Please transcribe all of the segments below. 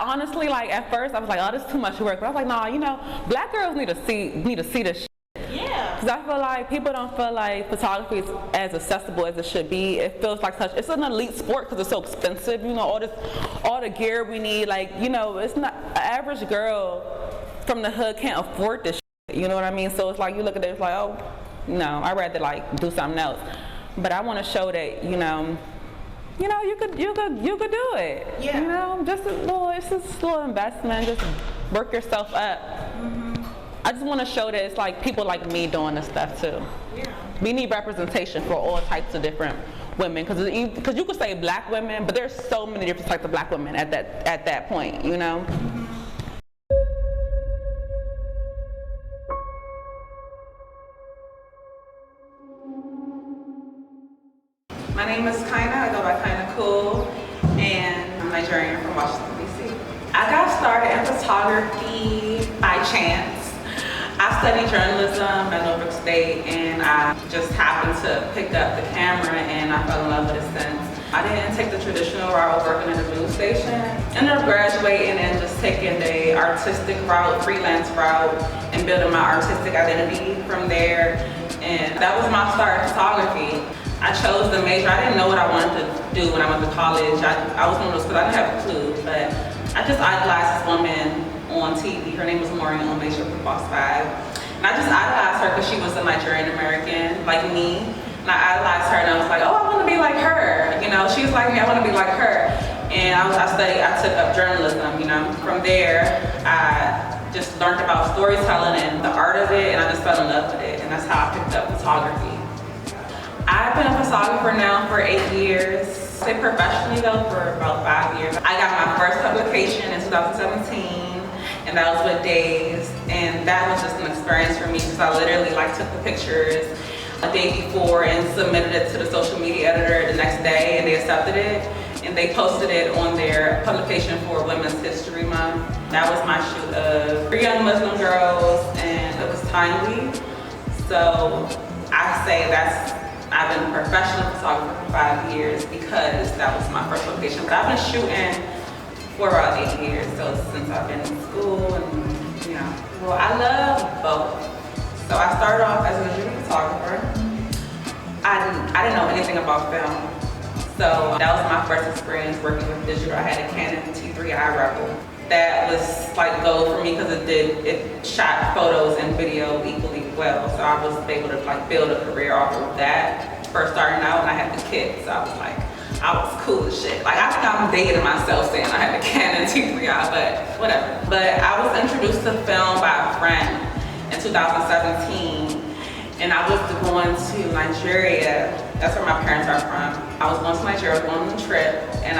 honestly, like, at first I was like, oh, this is too much work. But I was like, nah, you know, black girls need to see this shit. Yeah. Because I feel like people don't feel like photography is as accessible as it should be. It feels like it's an elite sport because it's so expensive. You know, all the gear we need. Like, you know, it's not, an average girl from the hood can't afford this shit. You know what I mean? So it's like, you look at it, it's like, oh, no, I'd rather like do something else. But I want to show that, you know, you could do it. Yeah. You know, it's just a little investment. Just work yourself up. I just want to show that it's like people like me doing this stuff too. Yeah. We need representation for all types of different women, because you could say black women, but there's so many different types of black women at that point, you know. My name is Kyna. I go by Kyna Uwaeme, and I'm Nigerian from Washington, D.C. I got started in photography by chance. I studied journalism at Norfolk State, and I just happened to pick up the camera, and I fell in love with it since. I didn't take the traditional route of working at a news station. Ended up graduating and just taking the artistic route, freelance route, and building my artistic identity from there. And that was my start in photography. I chose the major. I didn't know what I wanted to do when I went to college. I was one of those kids, I didn't have a clue, but I just idolized this woman on TV. Her name was Maureen on Make Sure for Box 5. And I just idolized her because she was a Nigerian American like me. And I idolized her, and I was like, oh, I want to be like her. You know, she was like me, I want to be like her. And I took up journalism, you know. From there, I just learned about storytelling and the art of it, and I just fell in love with it. And that's how I picked up photography. I've been a photographer now for 8 years. Say professionally though, for about 5 years. I got my first publication in 2017. And that was with Days, and that was just an experience for me because I literally like took the pictures a day before and submitted it to the social media editor the next day, and they accepted it, and they posted it on their publication for Women's History Month. That was my shoot of 3 young Muslim girls, and it was timely. So I say I've been a professional photographer for 5 years because that was my first publication. But I've been shooting for about 8 years, so since I've been in school, and you know, well, I love both. So I started off as a visual photographer. I didn't know anything about film, so that was my first experience working with digital. I had a Canon T3i Rebel. That was like gold for me because it shot photos and video equally well. So I was able to like build a career off of that. First starting out, and I had the kit, so I was like, I was cool as shit. Like, I think I'm dating myself saying I had a Canon T3i, but whatever. But I was introduced to film by a friend in 2017, and I was going to Nigeria. That's where my parents are from. I was going to Nigeria, going on a trip, and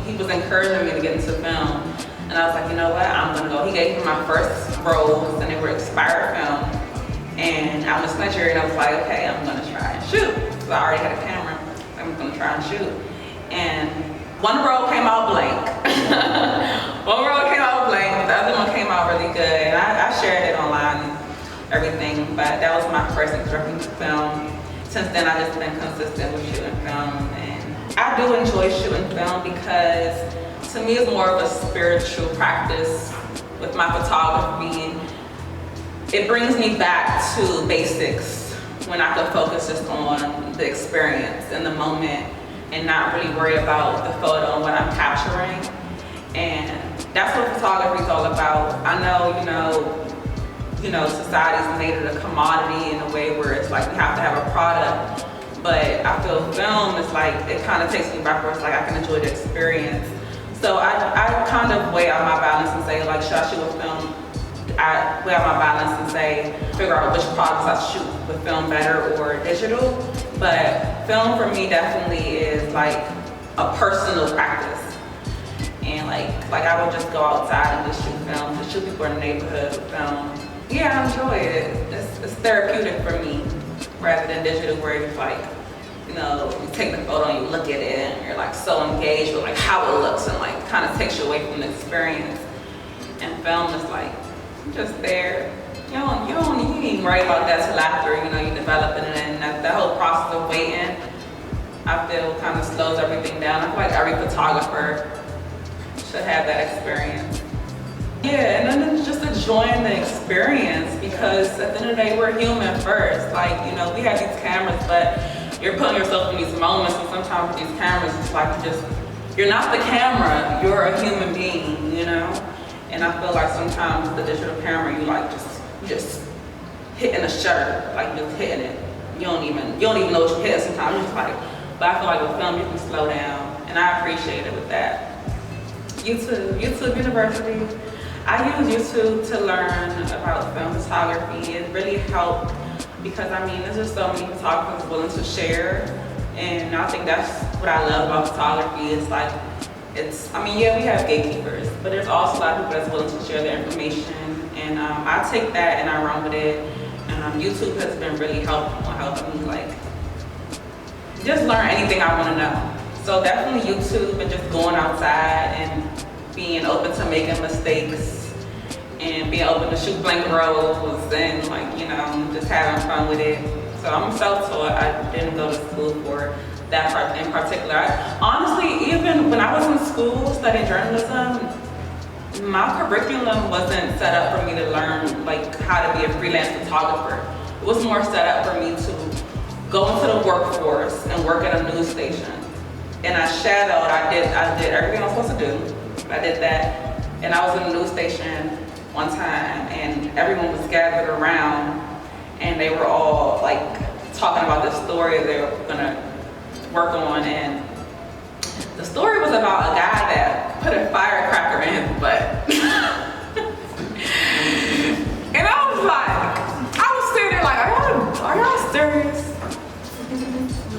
he was encouraging me to get into film. And I was like, you know what, I'm gonna go. He gave me my first rolls, and they were expired film. And I went to Nigeria, and I was like, okay, I'm gonna try and shoot. So I already had a camera. I'm gonna try and shoot. And one roll came out blank. One roll came out blank, but the other one came out really good. And I shared it online and everything, but that was my first introduction to film. Since then, I've just been consistent with shooting film. And I do enjoy shooting film because to me it's more of a spiritual practice with my photography. It brings me back to basics when I can focus just on the experience in the moment and not really worry about the photo and what I'm capturing. And that's what photography is all about. I know, society's made it a commodity in a way where it's like we have to have a product, but I feel film is like, it kind of takes me backwards, like I can enjoy the experience. So I kind of weigh out my balance and say, like, should I shoot with film? I weigh out my balance and say, figure out which products I shoot with film better or digital. But film for me definitely is like a personal practice. And like I would just go outside and just shoot film, just shoot people in the neighborhood with film. Yeah, I enjoy it. It's therapeutic for me rather than digital where it's like, you take the photo and you look at it and you're like so engaged with like how it looks and like kind of takes you away from the experience. And film is like, just there. You ain't even worry about that till after, you develop it, and that whole process of waiting, I feel kind of slows everything down. I feel like every photographer should have that experience. Yeah, and then it's just enjoying the experience, because at the end of the day, we're human first. Like, you know, we have these cameras, but you're putting yourself in these moments, and sometimes with these cameras, it's like you're not the camera, you're a human being, you know? And I feel like sometimes with the digital camera, you just hitting a shutter, like just hitting it. You don't even know what you hit sometimes. You're just like, but I feel like with film, you can slow down, and I appreciate it with that. YouTube University. I use YouTube to learn about film photography. It really helped because, I mean, there's just so many photographers willing to share, and I think that's what I love about photography. It's like, I mean, yeah, we have gatekeepers, but there's also a lot of people that's willing to share their information, and I take that and I run with it. And YouTube has been really helping me, like, just learn anything I want to know. So definitely YouTube, and just going outside and being open to making mistakes and being open to shoot blank roles and, like, you know, just having fun with it. So I'm self-taught. I didn't go to school for that part in particular. Honestly, even when I was in school studying journalism, my curriculum wasn't set up for me to learn, like, how to be a freelance photographer. It was more set up for me to go into the workforce and work at a news station. And I shadowed, I did everything I was supposed to do. I did that, and I was in a news station one time, and everyone was gathered around, and they were all, like, talking about this story they were gonna work on, and the story was about a guy that put a firecracker in his butt. And I was sitting there like, are y'all serious?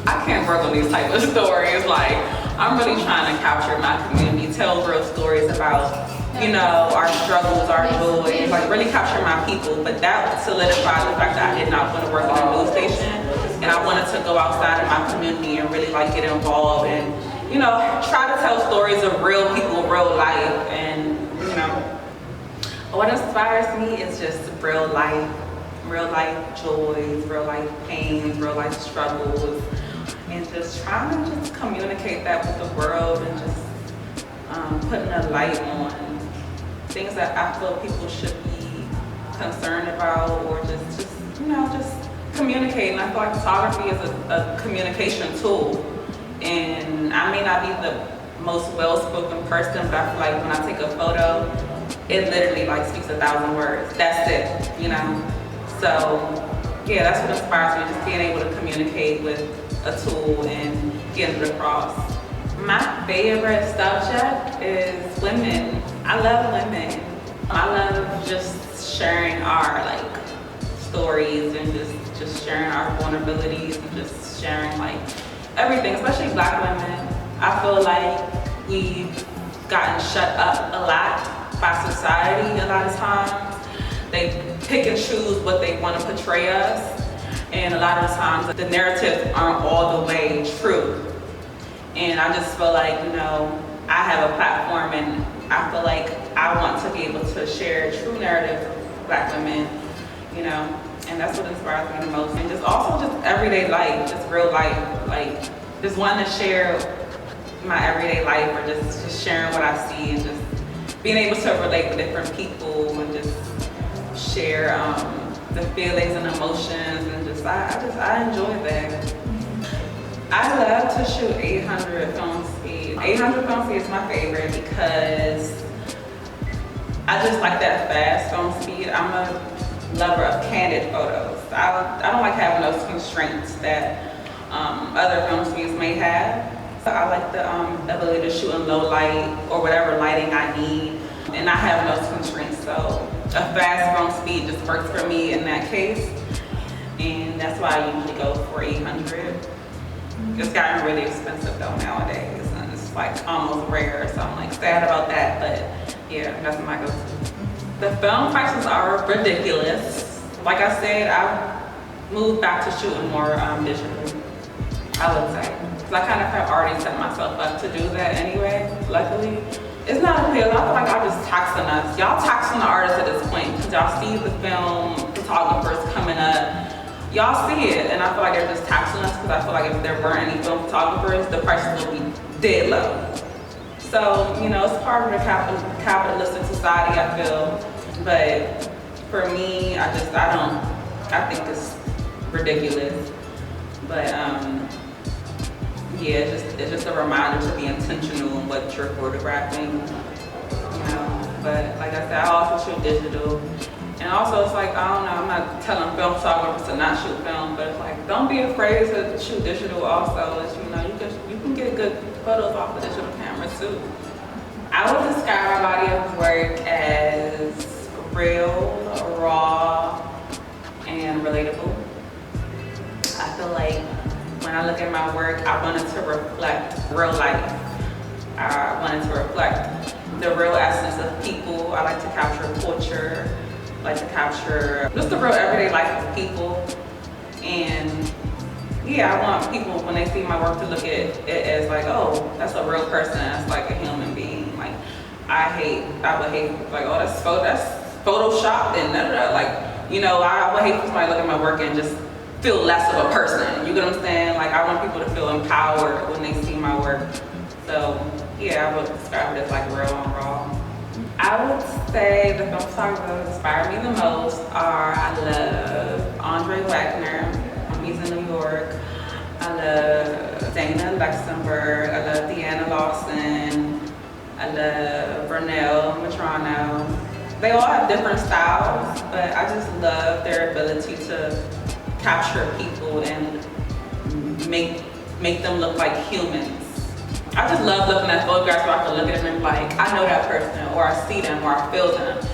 I can't work on these type of stories. Like, I'm really trying to capture my community, tell real stories about, you know, our struggles, our joys, like really capture my people. But that solidified the fact that I did not want to work in a news station, and I wanted to go outside of my community and really, like, get involved and, you know, try to tell stories of real people, real life. And, you know, what inspires me is just real life joys, real life pains, real life struggles, and just trying to just communicate that with the world, and just putting a light on things that I feel people should be concerned about, or just you know, just communicating. I feel like photography is a communication tool, and I may not be the most well-spoken person, but I feel like when I take a photo, it literally, like, speaks 1,000 words. That's it, you know? So yeah, that's what inspires me, just being able to communicate with a tool and getting it across. My favorite subject is women. I love women. I love just sharing our, like, stories, and just sharing our vulnerabilities, and just sharing, like, everything, especially Black women. I feel like we've gotten shut up a lot by society a lot of times. They pick and choose what they want to portray us, and a lot of times the narratives aren't all the way true. And I just feel like, you know, I have a platform, and I feel like I want to be able to share true narratives of Black women, you know, and that's what inspires me the most. And just also just everyday life, just real life, like, just wanting to share my everyday life, or just sharing what I see, and just being able to relate with different people, and just share the feelings and emotions, and I enjoy that. I love to shoot 800 film speed. 800 film speed is my favorite because I just like that fast film speed. I'm a lover of candid photos. I don't like having those constraints that other film speeds may have. So I like the ability to shoot in low light, or whatever lighting I need, and not having those constraints. So a fast film speed just works for me in that case, and that's why I usually go for 800. It's gotten really expensive though nowadays, and it's, like, almost rare, so I'm, like, sad about that, but yeah, that's my go-to. The film prices are ridiculous. Like I said, I've moved back to shooting more digitally, I would say. Because I kind of have already set myself up to do that anyway, luckily. It's not a deal. I feel like y'all just taxing us. Y'all taxing the artists at this point, because y'all see the film photographers coming up. Y'all see it, and I feel like they're just taxing us, because I feel like if there weren't any film photographers, the prices would be dead low. So, you know, it's part of the capitalistic society, I feel. But for me, I think it's ridiculous. But yeah, it's just a reminder to be intentional in what you're photographing, you know. But like I said, I also shoot digital. And also it's like, I don't know, I'm not telling film photographers to not shoot film, but it's like, don't be afraid to shoot digital also. It's, you know, you can get good photos off the digital camera too. I would describe my body of work as real, raw, and relatable. I feel like when I look at my work, I wanted to reflect real life. I wanted to reflect the real essence of people. I like to capture culture. I like to capture just the real everyday life of people. And yeah, I want people, when they see my work, to look at it as like, oh, that's a real person. That's like a human being. Like, I would hate, like, oh, that's Photoshopped and da-da-da. Like, you know, I would hate for somebody to look at my work and just feel less of a person. You get what I'm saying? Like, I want people to feel empowered when they see my work. So yeah, I would describe it as like real and raw. I would say the film photographers that inspire me the most are, I love Andre Wagner. He's in New York. I love Dana Luxembourg. I love Deanna Lawson. I love Vernell Matrano. They all have different styles, but I just love their ability to capture people and make them look like humans. I just love looking at photographs where I can look at them and be like, I know that person, or I see them, or I feel them,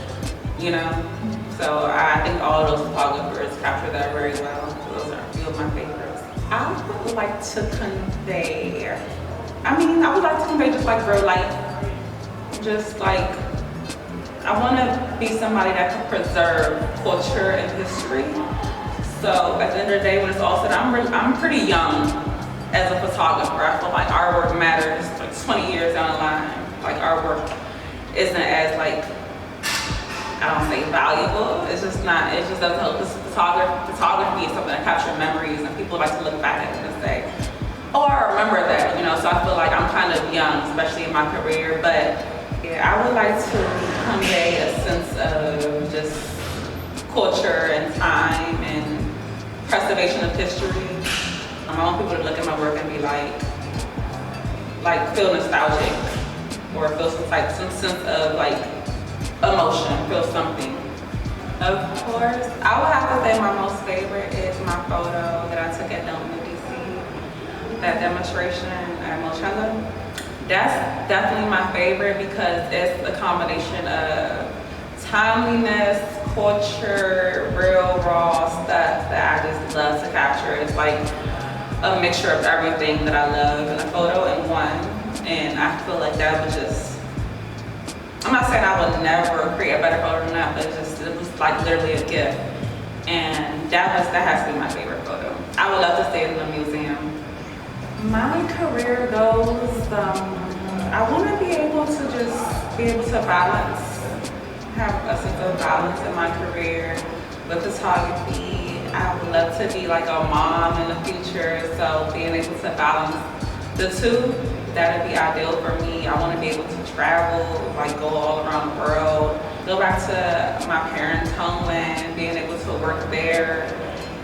you know? So I think all of those photographers capture that very well. Those are a few of my favorites. I would like to convey, I would like to convey just like real life. Just like, I want to be somebody that can preserve culture and history. So at the end of the day, when it's all said, I'm pretty young as a photographer. I feel like our work matters like 20 years down the line. Like, our work isn't as like, I don't say valuable. It just doesn't help. Because photography is something that captures memories, and people like to look back at it and say, oh, I remember that, you know. So I feel like I'm kind of young, especially in my career. But yeah, I would like to convey a sense of just culture and time and preservation of history. I want people to look at my work and be like feel nostalgic, or feel some sense of like emotion, feel something. Of course, I would have to say my most favorite is my photo that I took at DC, that demonstration at Mochella. That's definitely my favorite because it's a combination of timeliness, culture, real raw stuff that I just love to capture. It's like a mixture of everything that I love in a photo in one. And I feel like that was just, I'm not saying I would never create a better photo than that, but it was like literally a gift. And that has to be my favorite photo. I would love to see it in the museum. My career goals, I want to be able to have a sense of balance in my career with photography. I would love to be like a mom in the future, so being able to balance the two, that would be ideal for me. I want to be able to travel, like go all around the world, go back to my parents' homeland, being able to work there,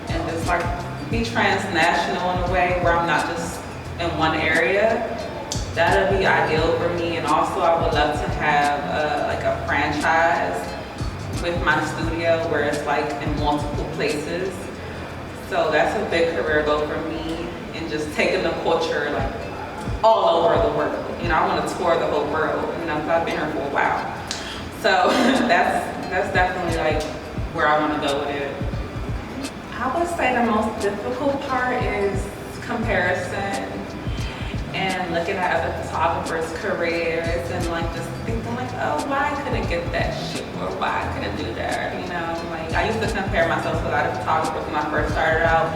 and just like be transnational in a way where I'm not just in one area. That would be ideal for me. And also I would love to have like a franchise with my studio where it's like in multiple places. So that's a big career goal for me, and just taking the culture like all over the world. You know, I want to tour the whole world, you know, because I've been here for a while. So that's definitely like where I want to go with it. I would say the most difficult part is comparison and looking at other photographers' careers and like just thinking like, oh, why I couldn't get that shit, or why I couldn't do that, you know? Like, I used to compare myself to a lot of photographers when I first started out,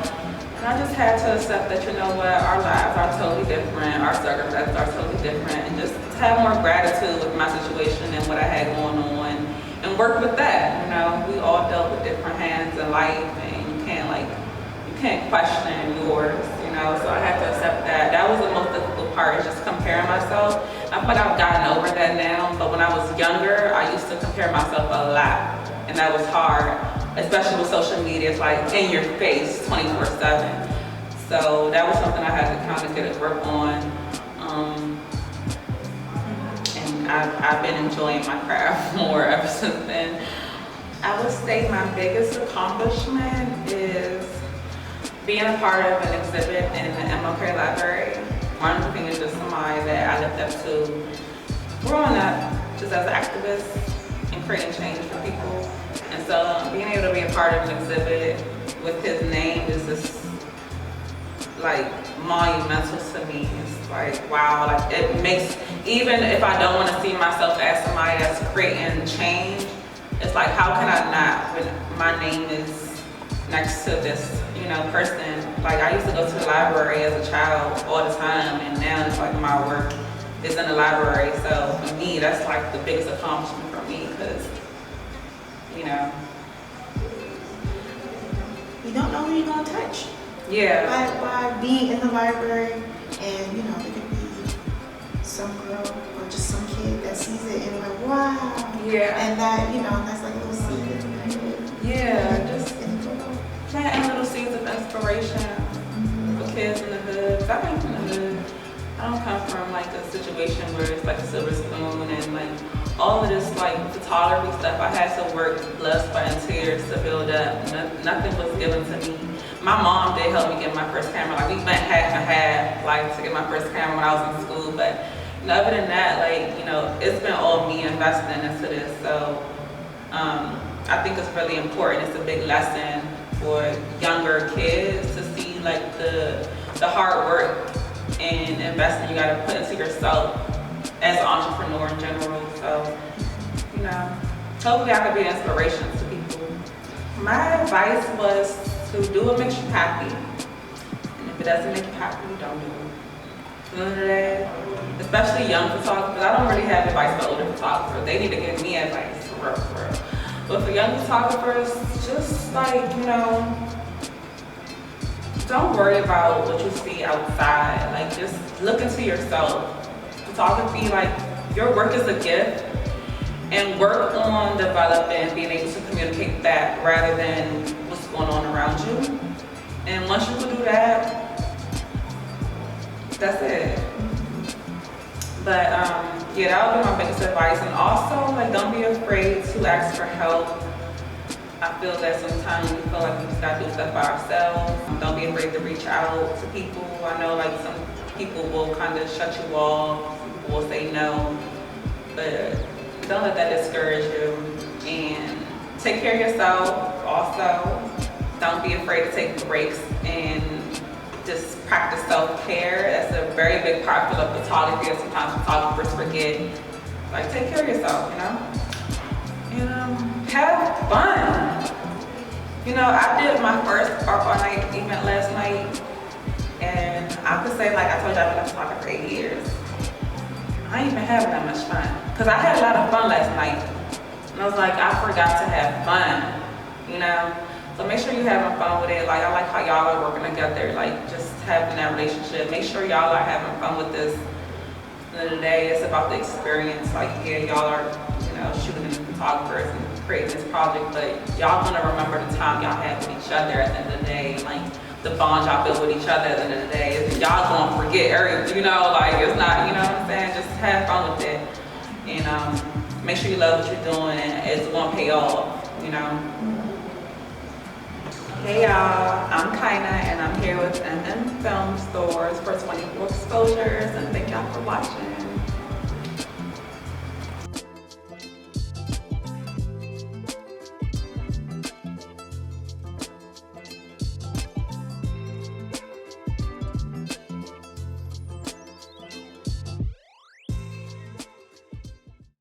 and I just had to accept that, you know what, our lives are totally different, our circumstances are totally different, and just have more gratitude with my situation and what I had going on, and work with that. You know, we all dealt with different hands in life, and you can't question yours, you know, so I had to accept that. That was the most difficult part, is just comparing myself. I feel like I've gotten over that now, but when I was younger, I used to compare myself a lot, and that was hard, especially with social media. It's like in your face 24/7. So that was something I had to kind of get a grip on. And I've been enjoying my craft more ever since then. I would say my biggest accomplishment is being a part of an exhibit in the MLK library. Martin Luther King is just somebody that I looked up to growing up, just as an activist and creating change for people. And so being able to be a part of an exhibit with his name is just like monumental to me. It's like, wow, like it makes, even if I don't want to see myself as somebody that's creating change, it's like, how can I not when my name is next to this, you know, person? Like I used to go to the library as a child all the time, and now it's like my work is in the library. So for me, that's like the biggest accomplishment for me, because, you know, you don't know who you're gonna touch. Yeah. By being in the library, and you know, there could be some girl or just some kid that sees it and like, wow. Yeah. And that, you know, that's like a little seed. Yeah, just planting little seeds of inspiration for kids in the hood. I came from the hood. I don't come from like a situation where it's like a silver spoon and like all of this like photography stuff. I had to work blood, sweat, and tears to build up. Nothing was given to me. My mom did help me get my first camera. Like we went half and half, like to get my first camera when I was in school. But you know, other than that, like, you know, it's been all me investing into this. So I think it's really important. It's a big lesson for younger kids to see like the hard work and investment you gotta put into yourself as an entrepreneur in general. So, you know, hopefully I could be an inspiration to people. My advice was to do what makes you happy. And if it doesn't make you happy, don't do it. At the end of the day, especially young photographers, I don't really have advice for older photographers. They need to give me advice for real. But for young photographers, just like, you know, don't worry about what you see outside. Like, just look into yourself. Photography, like, your work is a gift, and work on developing and being able to communicate that rather than what's going on around you. And once you can do that, that's it. But yeah, that would be my biggest advice. And also, like, don't be afraid to ask for help. I feel that sometimes we feel like we just gotta do stuff by ourselves. Don't be afraid to reach out to people. I know like some people will kind of shut you off, people will say no, but don't let that discourage you. And take care of yourself also. Don't be afraid to take breaks and just practice self-care. That's a very big part of photography that sometimes photographers forget. Like, take care of yourself, you know? And have fun. You know, I did my first art all night event last night, and I could say, like I told you, I've been a photographer for 8 years. I ain't even having that much fun. Cause I had a lot of fun last night. And I was like, I forgot to have fun, you know? So make sure you're having fun with it. Like, I like how y'all are working together, like just having that relationship. Make sure y'all are having fun with this. At the end of the day, it's about the experience. Like, yeah, y'all are, you know, shooting photographers and creating this project, but y'all gonna remember the time y'all had with each other at the end of the day, like the bond y'all built with each other at the end of the day. Y'all gonna forget everything, you know, like it's not, you know what I'm saying? Just have fun with it. And make sure you love what you're doing, and it's gonna pay off, you know. Hey y'all, I'm Kyna, and I'm here with MMfilmstore for 24 exposures, and thank y'all for watching.